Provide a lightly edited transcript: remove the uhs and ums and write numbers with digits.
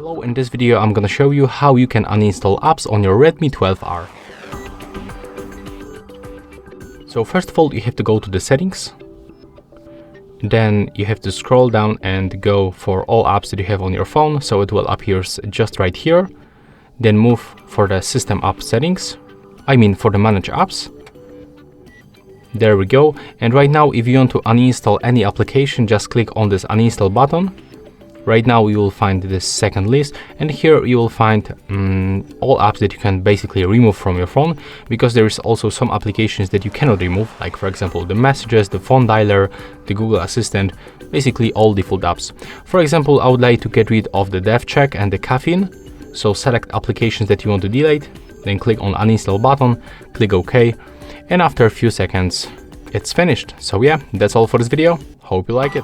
Hello, in this video I'm gonna show you how you can uninstall apps on your Redmi 12R. So first of all, you have to go to the settings. Then you have to scroll down and go for all apps that you have on your phone, so it will appear just right here. Then move for the system app settings, for the manage apps. There we go. And right now, if you want to uninstall any application, just click on this uninstall button. Right now you will find this second list, and here you will find all apps that you can basically remove from your phone, because there is also some applications that you cannot remove, like for example the messages, the phone dialer, the Google Assistant, basically all default apps. For example, I would like to get rid of the dev check and the caffeine, so select applications that you want to delete, then click on uninstall button, click OK, and after a few seconds it's finished. So yeah, that's all for this video. Hope you like it.